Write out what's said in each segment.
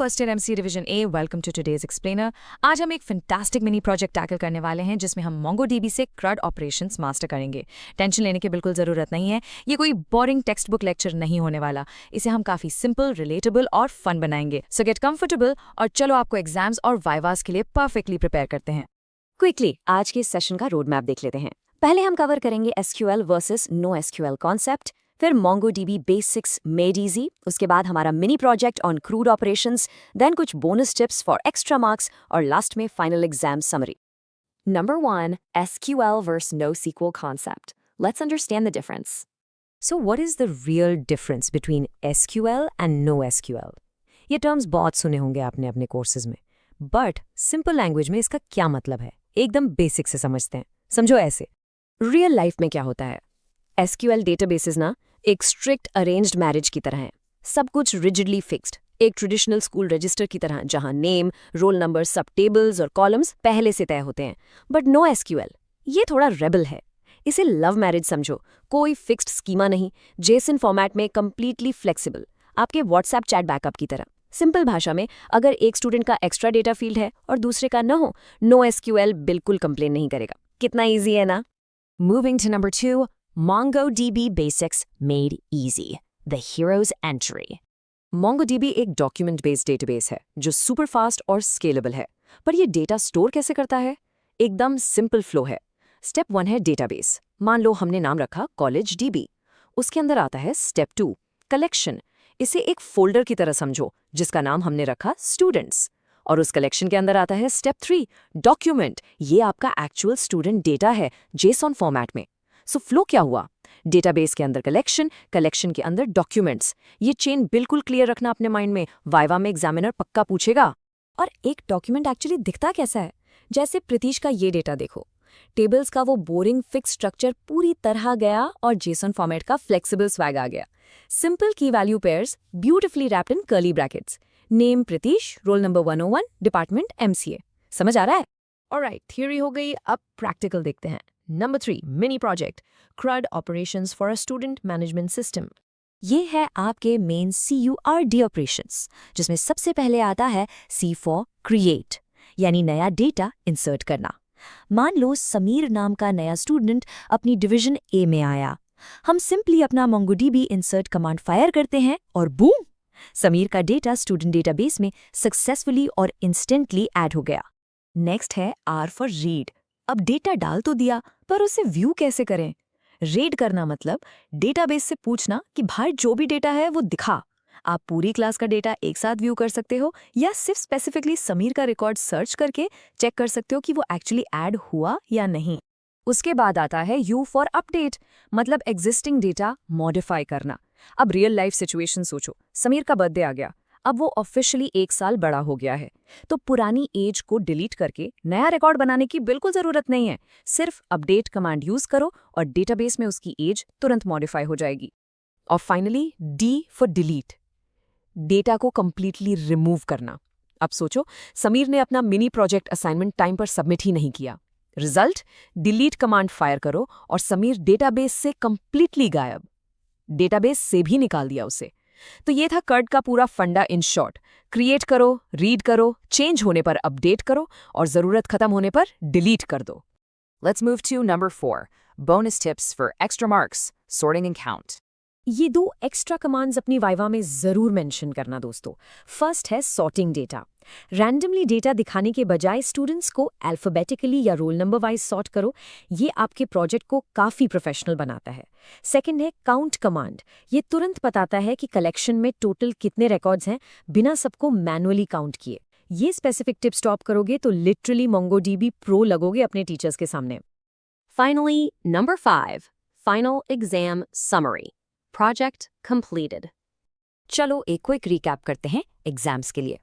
First year MCA division A, welcome to today's explainer. आज हम एक फैंटास्टिक मिनी प्रोजेक्ट टैकल करने वाले हैं जिसमें हम MongoDB से CRUD ऑपरेशंस मास्टर करेंगे। टेंशन लेने की बिल्कुल ज़रूरत नहीं है, ये कोई बोरिंग टेक्स्ट बुक लेक्चर नहीं होने वाला। इसे हम काफ़ी सिंपल, रिलेटेबल और फन बनाएंगे। सो गेट कंफर्टेबल और चलो आपको एग्जाम्स और वाइवास के लिए परफेक्टली प्रिपेयर करते हैं। क्विकली आज के सेशन का रोड मैप देख लेते हैं। पहले हम कवर करेंगे SQL versus no SQL concept, फिर MongoDB बेसिक्स मेड इजी, उसके बाद हमारा mini project on CRUD operations, then कुछ bonus tips for extra marks और लास्ट में final exam summary. Number 1, SQL versus NoSQL concept. Let's understand the difference. So what is the real difference between SQL and NoSQL? ये terms बहुत सुने होंगे आपने अपने courses में, बट सिंपल लैंग्वेज में इसका क्या मतलब है एकदम बेसिक से समझते हैं। समझो ऐसे, रियल लाइफ में क्या होता है? SQL डेटाबेसेस ना एक स्ट्रिक्ट अरेंज्ड मैरिज की तरह है। सब कुछ रिजिडली फिक्स्ड, एक ट्रेडिशनल स्कूल रजिस्टर की तरह, जहां नेम, रोल नंबर, सब टेबल्स और कॉलम्स पहले से तय होते हैं। बट नो SQL ये थोड़ा रेबल है। इसे लव मैरिज समझो, कोई फिक्स्ड स्कीमा नहीं, जेसन फॉर्मेट में कंप्लीटली फ्लेक्सिबल, आपके व्हाट्सएप चैट बैकअप की तरह। सिंपल भाषा में, अगर एक स्टूडेंट का एक्स्ट्रा डेटा फील्ड है और दूसरे का न हो, नो SQL बिल्कुल कंप्लेन नहीं करेगा। कितना ईजी है ना? Moving to number 2, MongoDB Basics Made Easy, the hero's entry. MongoDB एक डॉक्यूमेंट बेस्ड डेटाबेस है जो सुपर फास्ट और स्केलेबल है। पर ये डेटा स्टोर कैसे करता है? एकदम सिंपल फ्लो है। स्टेप 1 है डेटाबेस। मान लो हमने नाम रखा कॉलेज DB। उसके अंदर आता है स्टेप 2, कलेक्शन। इसे एक फोल्डर की तरह समझो जिसका नाम हमने रखा स्टूडेंट्स। और उस कलेक्शन के अंदर आता है स्टेप 3, डॉक्यूमेंट। ये आपका एक्चुअल स्टूडेंट डेटा है JSON फॉर्मेट में। सो फ्लो क्या हुआ? डेटाबेस के अंदर कलेक्शन, कलेक्शन के अंदर डॉक्यूमेंट्स। ये चेन बिल्कुल क्लियर रखना अपने माइंड में, वाइवा में एग्जामिनर पक्का पूछेगा। और एक डॉक्यूमेंट एक्चुअली दिखता कैसा है? जैसे प्रीतिश का ये डेटा देखो, टेबल्स का वो बोरिंग फिक्स स्ट्रक्चर पूरी तरह गया और JSON फॉर्मेट का फ्लेक्सिबल स्वैग आ गया। सिंपल की value pairs beautifully wrapped in curly brackets. Name Pritish, roll number 101, department MCA। समझ आ रहा है? ऑलराइट, थियरी हो गई, अब प्रैक्टिकल देखते हैं। Number 3, mini project CRUD operations for a student management system. ये है आपके मेन CURD ऑपरेशंस, जिसमें सबसे पहले आता है C फॉर क्रिएट, यानी नया डेटा इंसर्ट करना। मान लो समीर नाम का नया स्टूडेंट अपनी डिवीजन A में आया। हम सिंपली अपना MongoDB इंसर्ट कमांड फायर करते हैं और बूम, समीर का डेटा स्टूडेंट डेटाबेस में सक्सेसफुली और इंस्टेंटली ऐड हो गया। नेक्स्ट है R फॉर रीड। अब डेटा डाल तो दिया, पर उसे व्यू कैसे करें? रीड करना मतलब डेटाबेस से पूछना कि भाई जो भी डेटा है वो दिखा। आप पूरी क्लास का डेटा एक साथ व्यू कर सकते हो या सिर्फ स्पेसिफिकली समीर का रिकॉर्ड सर्च करके चेक कर सकते हो कि वो एक्चुअली ऐड हुआ या नहीं। उसके बाद आता है U फॉर अपडेट, मतलब एग्जिस्टिंग डेटा मॉडिफाई करना। अब रियल लाइफ सिचुएशन सोचो, समीर का बर्थडे आ गया, अब वो ऑफिशियली 1 साल बड़ा हो गया है, तो पुरानी एज को डिलीट करके नया रिकॉर्ड बनाने की बिल्कुल जरूरत नहीं है। सिर्फ अपडेट कमांड यूज करो और डेटाबेस में उसकी एज तुरंत मॉडिफाई हो जाएगी। और finally D for delete, data को कंप्लीटली रिमूव करना। अब सोचो, समीर ने अपना मिनी प्रोजेक्ट असाइनमेंट टाइम पर सबमिट ही नहीं किया। रिजल्ट, डिलीट कमांड फायर करो और समीर डेटाबेस से कंप्लीटली गायब। डेटाबेस से भी निकाल दिया उसे। तो ये था CRUD का पूरा फंडा इन शॉर्ट। क्रिएट करो, रीड करो, चेंज होने पर अपडेट करो और जरूरत खत्म होने पर डिलीट कर दो। Let's move to number 4, bonus tips for extra marks, sorting and count. ये 2 एक्स्ट्रा कमांड्स अपनी वाइवा में जरूर मेंशन करना दोस्तों। फर्स्ट है सॉर्टिंग डेटा। रैंडमली डेटा दिखाने के बजाय स्टूडेंट्स को अल्फाबेटिकली या रोल नंबर वाइज सॉर्ट करो। ये आपके प्रोजेक्ट को काफी प्रोफेशनल बनाता है। सेकंड है काउंट कमांड। ये तुरंत बताता है कि कलेक्शन में टोटल कितने रिकॉर्ड्स हैं बिना सबको मैनुअली काउंट किए। ये स्पेसिफिक टिप स्टॉप करोगे तो लिटरली MongoDB प्रो लगोगे अपने टीचर्स के सामने। Finally, number 5, final exam summary. Project completed. चलो एक क्विक रिकैप करते हैं एग्जाम्स के लिए।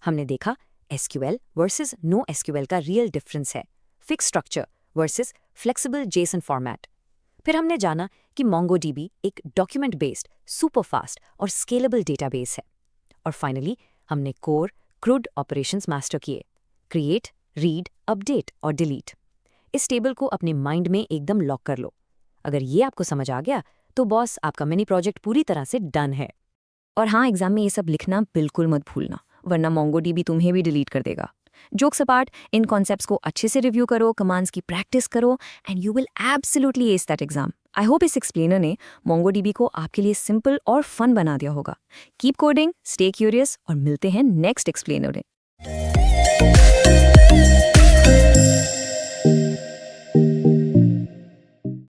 हमने देखा SQL वर्सेस नो SQL का रियल डिफरेंस है, fix structure versus flexible JSON format. फिर हमने जाना कि MongoDB एक डॉक्यूमेंट बेस्ड, सुपर फास्ट और स्केलेबल डेटाबेस है। और फाइनली हमने कोर CRUD ऑपरेशंस मास्टर किए, क्रिएट, रीड, अपडेट और डिलीट। इस टेबल को अपने माइंड में एकदम लॉक कर लो। अगर ये आपको समझ आ गया तो बॉस, आपका मिनी प्रोजेक्ट पूरी तरह से डन है। और हाँ, एग्जाम में ये सब लिखना बिल्कुल मत भूलना। वरना MongoDB तुम्हें भी डिलीट कर देगा। जोक्स अपार्ट, इन कॉन्सेप्ट्स को अच्छे से रिव्यू करो, कमांड्स की प्रैक्टिस करो and you will absolutely S that exam. I hope इस एक्सप्लेनर ने MongoDB को आपके लिए सिंपल और फन बना दिया होगा। कीप कोडिंग, स्टे क्यूरियस और मिलते हैं नेक्स्ट एक्सप्लेनर में।